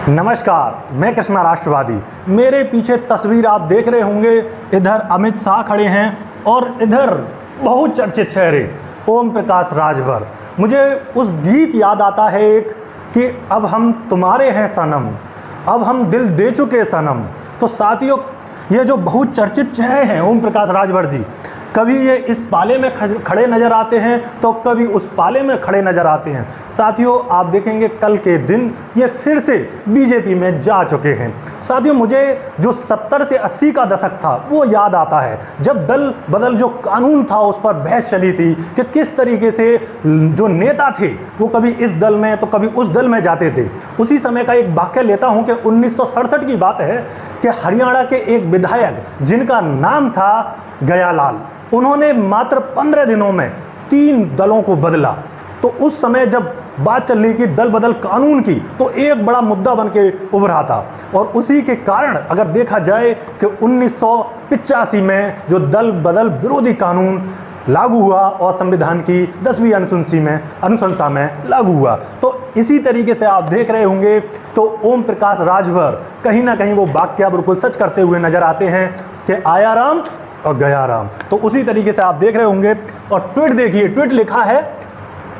नमस्कार, मैं कृष्णा राष्ट्रवादी। मेरे पीछे तस्वीर आप देख रहे होंगे, इधर अमित शाह खड़े हैं और इधर बहुत चर्चित चेहरे ओम प्रकाश राजभर। मुझे उस गीत याद आता है एक कि अब हम तुम्हारे हैं सनम, अब हम दिल दे चुके सनम। तो साथियों, ये जो बहुत चर्चित चेहरे हैं ओम प्रकाश राजभर जी, कभी ये इस पाले में खड़े नज़र आते हैं तो कभी उस पाले में खड़े नज़र आते हैं। साथियों, आप देखेंगे कल के दिन ये फिर से बीजेपी में जा चुके हैं। साथियों, मुझे जो 70 से 80 का दशक था वो याद आता है, जब दल बदल जो कानून था उस पर बहस चली थी कि किस तरीके से जो नेता थे वो कभी इस दल में तो कभी उस दल में जाते थे। उसी समय का एक वाक्य लेता हूँ कि 1967 की बात है कि हरियाणा के एक विधायक जिनका नाम था गयालाल, उन्होंने मात्र 15 दिनों में 3 दलों को बदला। तो उस समय जब बात चल रही थी दल बदल कानून की, तो एक बड़ा मुद्दा बन के उभरा था। और उसी के कारण अगर देखा जाए कि 1985 में जो दल बदल विरोधी कानून लागू हुआ और संविधान की 10वीं अनुशंसा में लागू हुआ। तो इसी तरीके से आप देख रहे होंगे तो ओम प्रकाश राजभर कहीं ना कहीं वो वाक्य बिल्कुल सच करते हुए नजर आते हैं कि आया राम और गया राम। तो उसी तरीके से आप देख रहे होंगे। और ट्वीट देखिए, ट्वीट लिखा है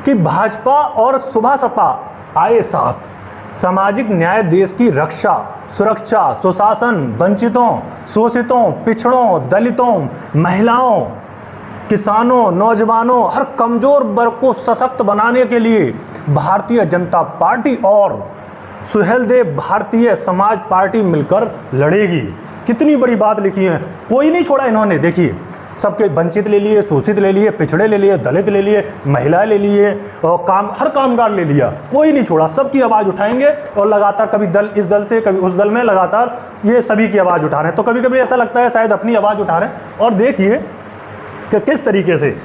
कि भाजपा और सुबह सपा आए साथ, सामाजिक न्याय, देश की रक्षा, सुरक्षा, सुशासन, वंचितों, शोषितों, पिछड़ों, दलितों, महिलाओं, किसानों, नौजवानों, हर कमजोर वर्ग को सशक्त बनाने के लिए भारतीय जनता पार्टी और सुहेलदेव भारतीय समाज पार्टी मिलकर लड़ेगी। कितनी बड़ी बात लिखी है, कोई नहीं छोड़ा इन्होंने। देखिए, सबके वंचित ले लिए, शोषित ले लिए, पिछड़े ले लिए, दलित ले लिए, महिलाएं ले लिए और हर कामगार ले लिया, कोई नहीं छोड़ा। सबकी आवाज़ उठाएंगे और लगातार कभी दल इस दल से कभी उस दल में लगातार ये सभी की आवाज़ उठा रहे हैं। तो कभी कभी ऐसा लगता है शायद अपनी आवाज़ उठा रहे हैं। और देखिए कि किस तरीके से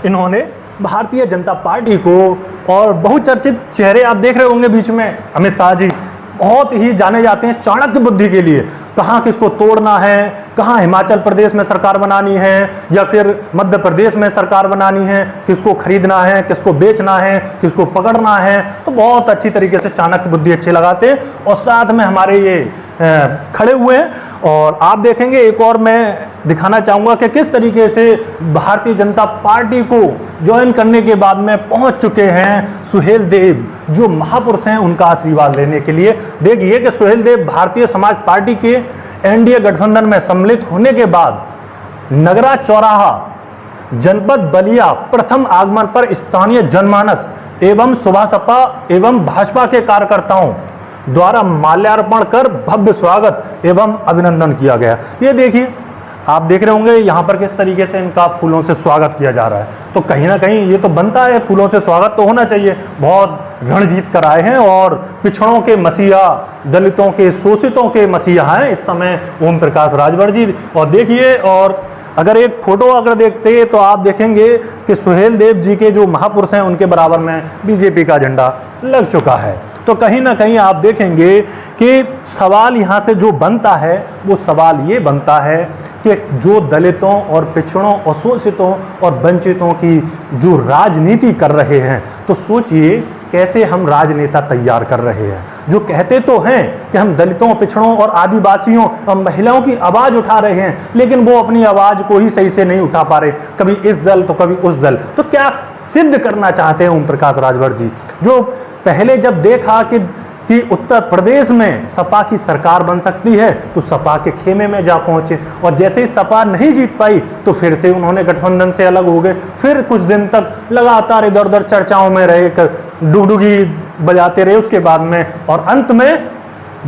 इन्होंने भारतीय जनता पार्टी को, और बहुत चर्चित चेहरे आप देख रहे होंगे बीच में अमित शाह जी, बहुत ही जाने जाते हैं चाणक्य बुद्धि के लिए। कहाँ किसको तोड़ना है, कहाँ हिमाचल प्रदेश में सरकार बनानी है या फिर मध्य प्रदेश में सरकार बनानी है, किसको खरीदना है, किसको बेचना है, किसको पकड़ना है, तो बहुत अच्छी तरीके से चाणक्य बुद्धि अच्छे लगाते हैं। और साथ में हमारे ये खड़े हुए हैं। और आप देखेंगे एक और मैं दिखाना चाहूँगा कि किस तरीके से भारतीय जनता पार्टी को ज्वाइन करने के बाद में पहुंच चुके हैं सुहेलदेव, जो महापुरुष हैं, उनका आशीर्वाद लेने के लिए। देखिए कि सुहेलदेव भारतीय समाज पार्टी के एनडीए गठबंधन में सम्मिलित होने के बाद नगरा चौराहा जनपद बलिया प्रथम आगमन पर स्थानीय जनमानस एवं सुबह सपा एवं भाजपा के कार्यकर्ताओं द्वारा माल्यार्पण कर भव्य स्वागत एवं अभिनंदन किया गया। ये देखिए, आप देख रहे होंगे यहाँ पर किस तरीके से इनका फूलों से स्वागत किया जा रहा है। तो कहीं ना कहीं ये तो बनता है, फूलों से स्वागत तो होना चाहिए। बहुत रण जीत कर आए हैं और पिछड़ों के मसीहा, दलितों के, शोषितों के मसीहा हैं इस समय ओम प्रकाश राजभर जी। और देखिए, और अगर एक फोटो अगर देखते तो आप देखेंगे कि सुहेलदेव जी के जो महापुरुष हैं उनके बराबर में बीजेपी का झंडा लग चुका है। तो कहीं ना कहीं आप देखेंगे कि सवाल यहाँ से जो बनता है वो सवाल ये बनता है कि जो दलितों और पिछड़ों और शोषितों और वंचितों की जो राजनीति कर रहे हैं, तो सोचिए कैसे हम राजनेता तैयार कर रहे हैं, जो कहते तो हैं कि हम दलितों, पिछड़ों और आदिवासियों और महिलाओं की आवाज़ उठा रहे हैं, लेकिन वो अपनी आवाज़ को ही सही से नहीं उठा पा रहे, कभी इस दल तो कभी उस दल। तो क्या सिद्ध करना चाहते हैं ओम प्रकाश राजभर जी, जो पहले जब देखा कि उत्तर प्रदेश में सपा की सरकार बन सकती है तो सपा के खेमे में जा पहुंचे, और जैसे ही सपा नहीं जीत पाई तो फिर से उन्होंने गठबंधन से अलग हो गए। फिर कुछ दिन तक लगातार इधर उधर चर्चाओं में रहे, डुगडुगी बजाते रहे उसके बाद में, और अंत में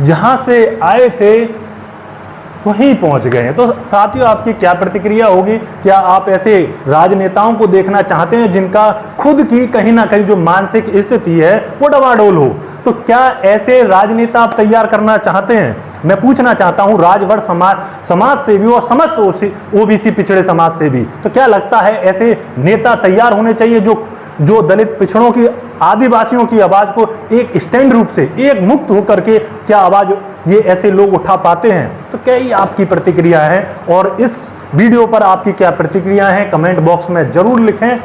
जहां से आए थे वहीं पहुंच गए हैं। तो साथियों, आपकी क्या प्रतिक्रिया होगी? क्या आप ऐसे राजनेताओं को देखना चाहते हैं जिनका खुद की कहीं ना कहीं जो मानसिक स्थिति है वो डवाडोल हो? तो क्या ऐसे राजनेता आप तैयार करना चाहते हैं? मैं पूछना चाहता हूं राजभर समाज से भी और समस्त ओबीसी पिछड़े समाज से भी, तो क्या लगता है ऐसे नेता तैयार होने चाहिए जो दलित, पिछड़ों की, आदिवासियों की आवाज़ को एक स्टैंड रूप से, एक मुक्त होकर के क्या आवाज़ ये ऐसे लोग उठा पाते हैं? तो क्या ही आपकी प्रतिक्रिया है और इस वीडियो पर आपकी क्या प्रतिक्रिया है, कमेंट बॉक्स में ज़रूर लिखें।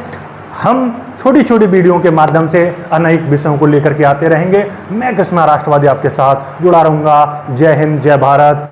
हम छोटी छोटी वीडियो के माध्यम से अनेक विषयों को लेकर के आते रहेंगे। मैं कृष्णा राष्ट्रवादी आपके साथ जुड़ा रहूंगा। जय हिंद, जय भारत।